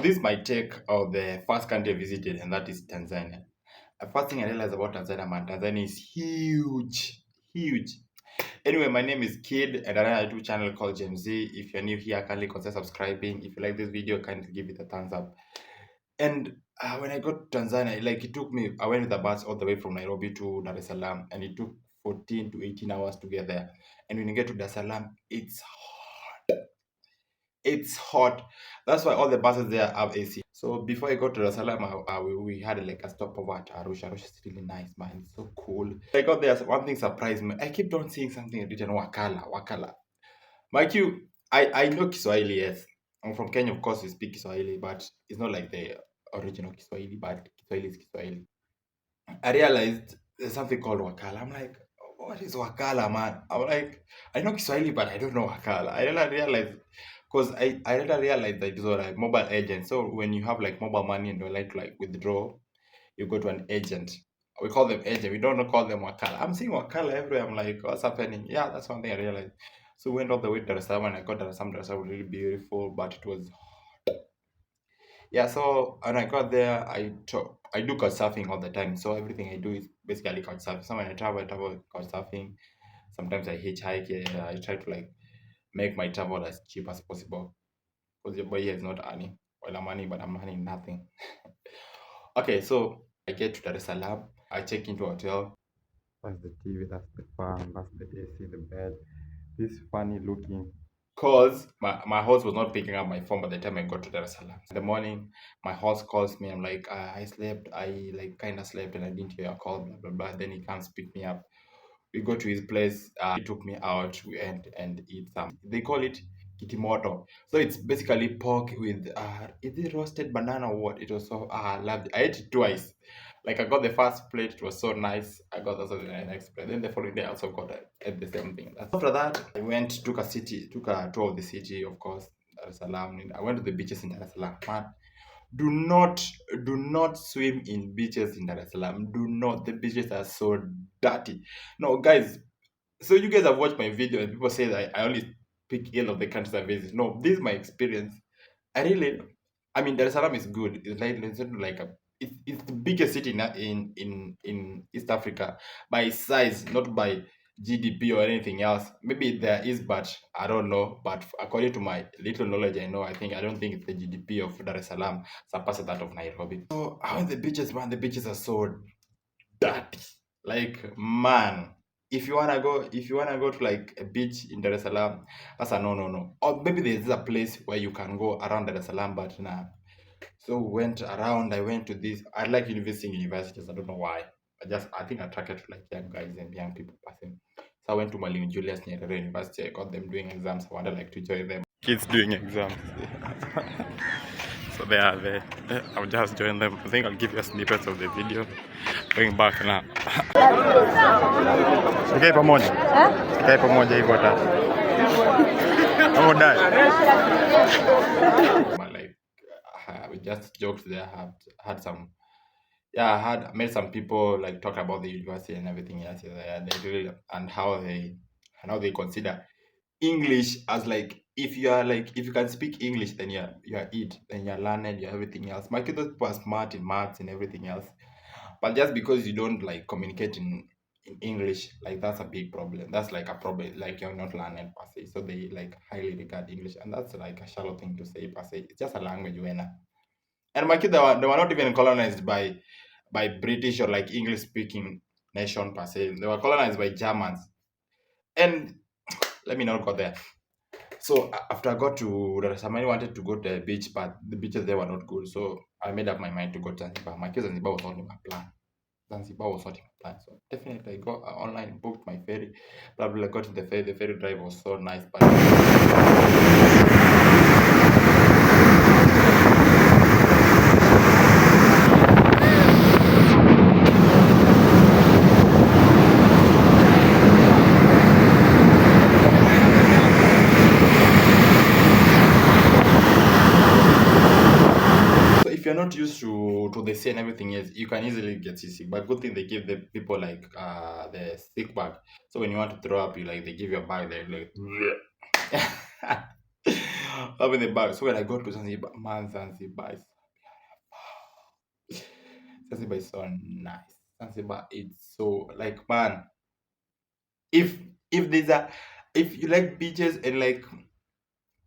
this is my take of the first country I visited, and that is Tanzania. The first thing I realized about Tanzania, man, Tanzania is huge, huge. Anyway, my name is Kid, and I run a YouTube channel called Gen Z. If you're new here, kindly consider subscribing. If you like this video, kindly give it a thumbs up. And when I got to Tanzania, like it took me, I went with the bus all the way from Nairobi to Dar es Salaam, and it took 14 to 18 hours to get there. And when you get to Dar es Salaam, it's hot. That's why all the buses there have AC. So before I got to Dar es Salaam, we had like a stopover at Arusha. Arusha is really nice, man. It's so cool. I got there, one thing surprised me. I kept on seeing something written Wakala, Wakala. Like you, I know Kiswahili, yes. I'm from Kenya, of course, we speak Kiswahili, but it's not like the original Kiswahili, but Kiswahili is Kiswahili. I realized there's something called Wakala. I'm like, what is Wakala, man? I'm like, I know Kiswahili, but I don't know Wakala. I didn't realize, because I didn't realize that it's like mobile agent. So when you have like mobile money and you like to like withdraw, you go to an agent. We call them agent. We don't call them Wakala. I'm seeing Wakala everywhere. I'm like, what's happening? Yeah, that's one thing I realized. So we went all the way to Dar es Salaam, and I got Dar es Salaam. Dar es Salaam was really beautiful, but it was, yeah. So when I got there, I do couch surfing all the time. So everything I do is basically couch surfing. So when I travel couch surfing. Sometimes I hitchhike. Yeah, I try to like make my travel as cheap as possible, because your boy here is not earning. Well, I'm earning, but I'm earning nothing. Okay, so I get to Dar es Salaam. I check into a hotel. That's the TV, that's the fan, that's the AC, the bed. This funny looking. Cause my host was not picking up my phone by the time I got to Dar es Salaam. In the morning, my host calls me. I'm like, I slept. I like kind of slept and I didn't hear a call. Blah blah blah. Then he comes pick me up. We go to his place. He took me out. We went and eat some. They call it kitimoto. So it's basically pork with is it roasted banana or what? It was so I loved it. I ate it twice. Like I got the first plate, it was so nice. I got also the next plate. Then the following day I also got ate the same thing. After that, I went took a tour of the city, of course, Dar es Salaam. I went to the beaches in Dar es Salaam. Man, do not swim in beaches in Dar es Salaam. Do not. The beaches are so dirty. No, guys. So you guys have watched my video and people say that I only speak ill of the countries I visit. No, this is my experience. I mean, Dar es Salaam is good. It's not like it's the biggest city in East Africa by size, not by GDP or anything else. Maybe there is, but I don't know. But according to my little knowledge, I don't think it's the GDP of Dar es Salaam surpasses that of Nairobi. So how are the beaches, man? The beaches are so dirty. Like, man, if you wanna go to like a beach in Dar es Salaam, that's a no. Or maybe there's a place where you can go around Dar es Salaam, but nah. So we went around. I went to this. I like visiting universities. I don't know why. I think attracted to like young guys and young people passing. So I went to Mwalimu Julius Nyerere University. I got them doing exams. I wanted like to join them. Kids doing exams. So they are there. I'll just join them. I think I'll give you a snippet of the video. Going back now. Tukae pamoja. Tukae pamoja hivyo tatu. How die? Like we just joked there. Had some, yeah, I had met some people like talk about the university and everything else. Yeah, they really and how they consider English as like if you can speak English, then you're it, then you're learned, you're everything else. My kids are smart in maths and everything else, but just because you don't like communicate in English, like that's a big problem. That's like a problem, like you're not learning per se. So they like highly regard English, and that's like a shallow thing to say per se. It's just a language, and my kids they were not even colonized by British or like English speaking nation per se. They were colonized by Germans, and let me not go there. So after I got to Dar es Salaam, I wanted to go to the beach, but the beaches there were not good. So I made up my mind to go to Zanzibar. My kids Zanzibar was not in my plan. Zanzibar was not in my plan. So definitely I got online, booked my ferry. Probably I got to the ferry. The ferry drive was so nice, but if you're not used to the sea and everything else, you can easily get seasick. But good thing they give the people like the stick bag. So when you want to throw up, you like they give you a bag. They're like, I'm in the bag. So when I go to Zanzibar, man, Zanzibar is so nice. Zanzibar, it's so like man. If if there's a if you like beaches and like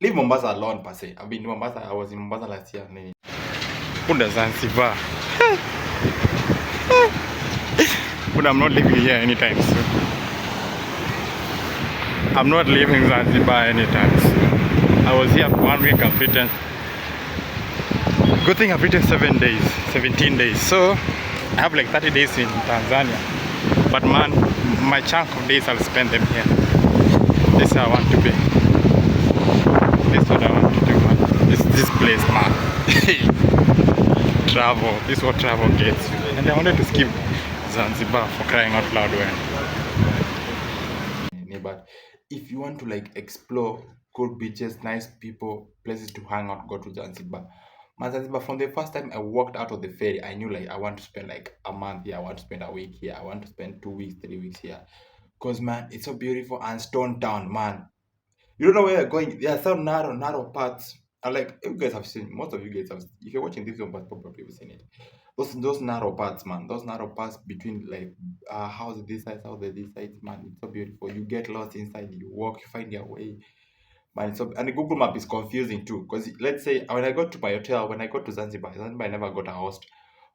leave Mombasa alone per se. I've been to Mombasa. I was in Mombasa last year. Punda Zanzibar. But I'm not living here anytime soon. I'm not leaving Zanzibar anytime soon. I was here for 1 week. I've written. Good thing I've written 7 days, 17 days. So I have like 30 days in Tanzania. But man, my chunk of days I'll spend them here. This is how I want to be. This is what I want to do, man. This place, man. Travel. This is what travel gets you. And I wanted to skip Zanzibar for crying out loud but if you want to like explore cool beaches, nice people, places to hang out, go to Zanzibar. Man, Zanzibar, from the first time I walked out of the ferry, I knew like I want to spend like a month here, I want to spend a week here, I want to spend 2 weeks, 3 weeks here. Cause man, it's so beautiful and stone town, man. You don't know where you're going. There are some narrow paths. And like you guys have seen, most of you guys have. If you're watching this one, but probably you've seen it. Those narrow paths, man. Those narrow paths between like houses this side, houses this side, man. It's so beautiful. You get lost inside. You walk, you find your way, man. It's so, and the Google Map is confusing too, because let's say when I got to my hotel, when I got to Zanzibar, I never got a host.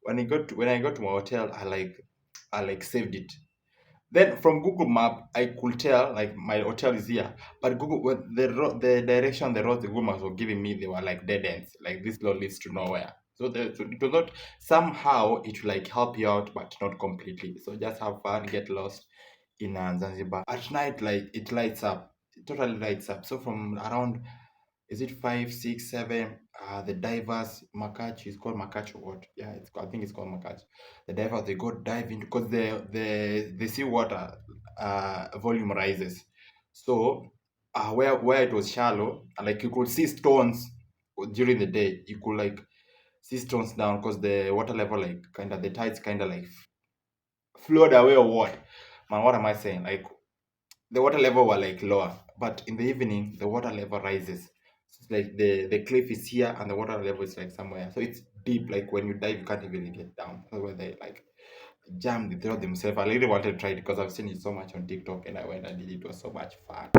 When I got to my hotel, I like saved it. Then from Google Map, I could tell like my hotel is here, but Google when the direction the roads the Google Maps were giving me, they were like dead ends. Like this road leads to nowhere. So it was not somehow it will like help you out, but not completely. So just have fun, get lost in Zanzibar. At night, like it lights up, it totally lights up. So from around is it 5, 6, 7? The divers, Makachi is called Makachi or what? Yeah, I think it's called Makachi. The divers they go dive into because the seawater volume rises. So where it was shallow, like you could see stones during the day. You could like see stones down because the water level like kind of the tides kind of like flowed away or what? Man, what am I saying? Like the water level were like lower, but in the evening the water level rises. So it's like the cliff is here and the water level is like somewhere. So it's deep. Like when you dive, you can't even get down. So where they like jam they throw themselves. I really wanted to try it because I've seen it so much on TikTok, and I went and did it. It was so much fun.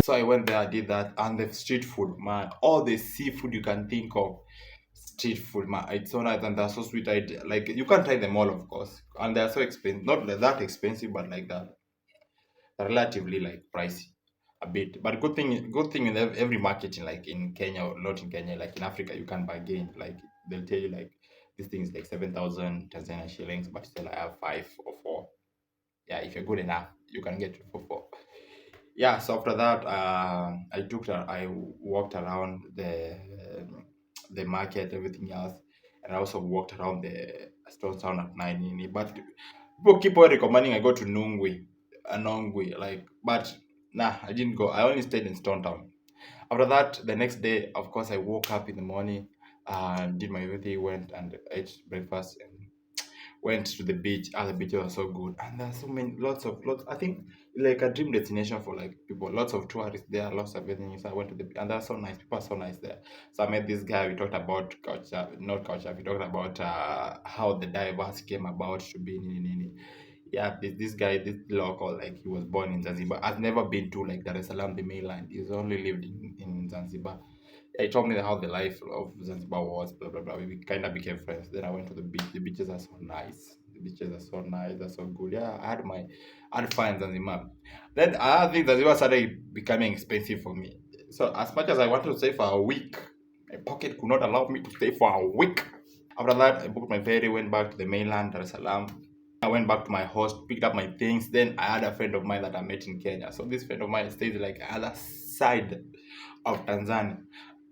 So I went there, I did that, and the street food, man, all the seafood you can think of, street food, man, it's so nice and they're so sweet. I like you can't try them all, of course, and they're so expensive. Not like that expensive, but like that, they're relatively like pricey a bit. But good thing in every market in like in Kenya or not in Kenya, like in Africa, you can bargain. Like they'll tell you like this thing is like 7,000 Tanzania shillings, but still I have 5 or 4. Yeah, if you're good enough, you can get it for 4. Yeah, so after that I walked around the market, everything else, and I also walked around the stone town at night. But people keep on recommending I go to Nongwi, like, but nah, I didn't go. I only stayed in Stone Town. After that, the next day, of course, I woke up in the morning, did my everything, went and ate breakfast, and went to the beach. The beaches are so good, and there's so many, lots. I think like a dream destination for like people. Lots of tourists there, lots of everything. So I went to the and they're so nice. People are so nice there. So I met this guy. We talked about culture, not culture. We talked about how the divers came about to be in. Yeah, this guy, this local, like he was born in Zanzibar. I've never been to like Dar es Salaam, the mainland. He's only lived in Zanzibar. He told me how the life of Zanzibar was, blah blah blah. We kind of became friends. Then I went to the beach. The beaches are so nice. The beaches are so nice. They're so good. Yeah, I had fun in Zanzibar. Then I think Zanzibar started becoming expensive for me. So as much as I wanted to stay for a week, my pocket could not allow me to stay for a week. After that, I booked my ferry, went back to the mainland, Dar es Salaam. I went back to my host, picked up my things. Then I had a friend of mine that I met in Kenya. So this friend of mine stays like other side of Tanzania.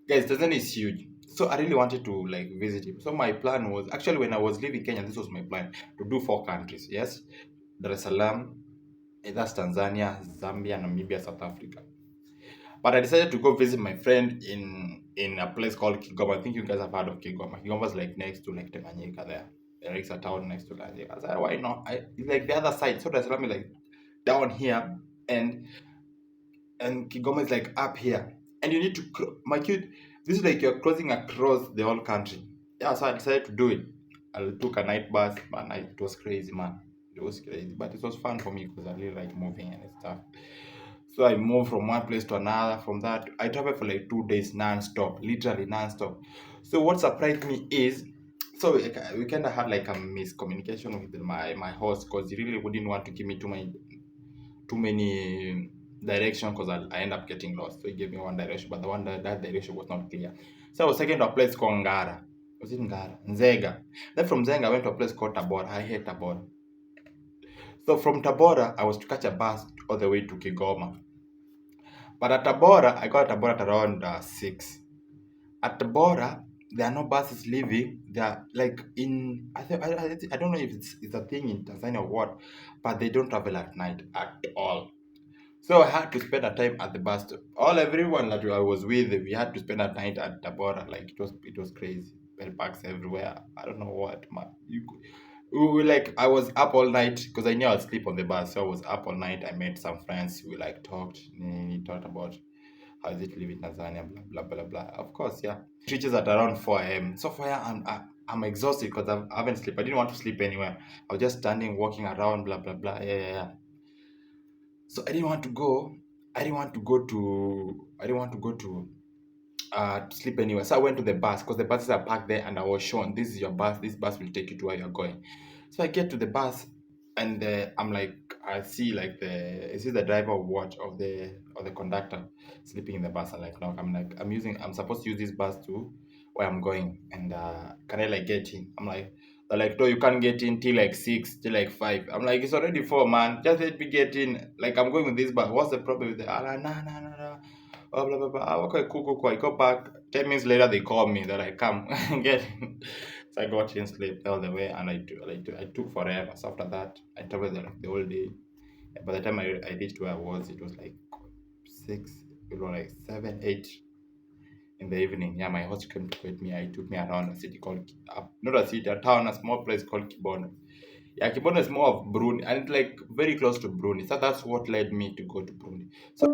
Guys, Tanzania is huge. So I really wanted to like visit him. So my plan was actually when I was leaving Kenya, this was my plan to do 4 countries. Yes, Dar es Salaam, that's Tanzania, Zambia, Namibia, South Africa. But I decided to go visit my friend in a place called Kigoma. I think you guys have heard of Kigoma. Kigoma is like next to like Tanganyika there. There is a town next to Tanganyika. I said, why not? It's like the other side. So that's me like down here, and Kigoma is like up here. And you need to, my kid, this is like you're crossing across the whole country. Yeah, so I decided to do it. I took a night bus, man. It was crazy, man. It was crazy, but it was fun for me because I really like moving and stuff. So I moved from one place to another. From that, I traveled for like 2 days non-stop, literally non-stop. So what surprised me is, so we kind of had like a miscommunication with my host because he really wouldn't want to give me too many direction because I end up getting lost. So he gave me one direction, but the one that direction was not clear. So I was taken to a place called Ngara. Was it Ngara? Nzega. Then from Nzega I went to a place called Tabora. I hate Tabora. So from Tabora I was to catch a bus all the way to Kigoma. But at Tabora, I got at Tabora at around 6. At Tabora, there are no buses leaving. They are like in I don't know if it's a thing in Tanzania or what, but they don't travel at night at all. So I had to spend a time at the bus stop. All everyone that I was with, we had to spend a night at Tabora. Like it was crazy. Bell parks everywhere. I don't know what, man. Like I was up all night because I knew I'd sleep on the bus. So I was up all night. I met some friends. We like talked. We talked about how is it to live in Tanzania, blah blah blah blah. Of course, yeah. It reaches at around 4 a.m. So 4 a.m. I'm exhausted because I haven't slept. I didn't want to sleep anywhere. I was just standing, walking around, blah blah blah. Yeah, yeah, yeah. So I didn't want to go. I didn't want to go to. I didn't want to go to sleep anywhere. So I went to the bus because the buses are parked there, and I was shown this is your bus. This bus will take you to where you're going. So I get to the bus, and I'm like, I see the driver of what of the conductor sleeping in the bus. I'm supposed to use this bus to where I'm going, and can I like get in? I'm like. They're like, no, you can't get in till like 6, till like 5. I'm like, it's already 4, man. Just let me get in. Like, I'm going with this bus. What's the problem with it? I'm like, nah, nah, nah, nah. Oh, blah, blah, blah. Okay, cool, cool, cool. I go back. 10 minutes later, they call me. They're like, come, get in. So I got in, slept all the way, and I took forever. So after that, I traveled like the whole day. By the time I reached where I was, it was like 6, it was like 7, 8 in the evening. Yeah, my host came to get me. I took me around a city called, not a city, a town, a small place called Kibono. Yeah, Kibono is more of Brunei, and it's like very close to Brunei. So that's what led me to go to Brunei. So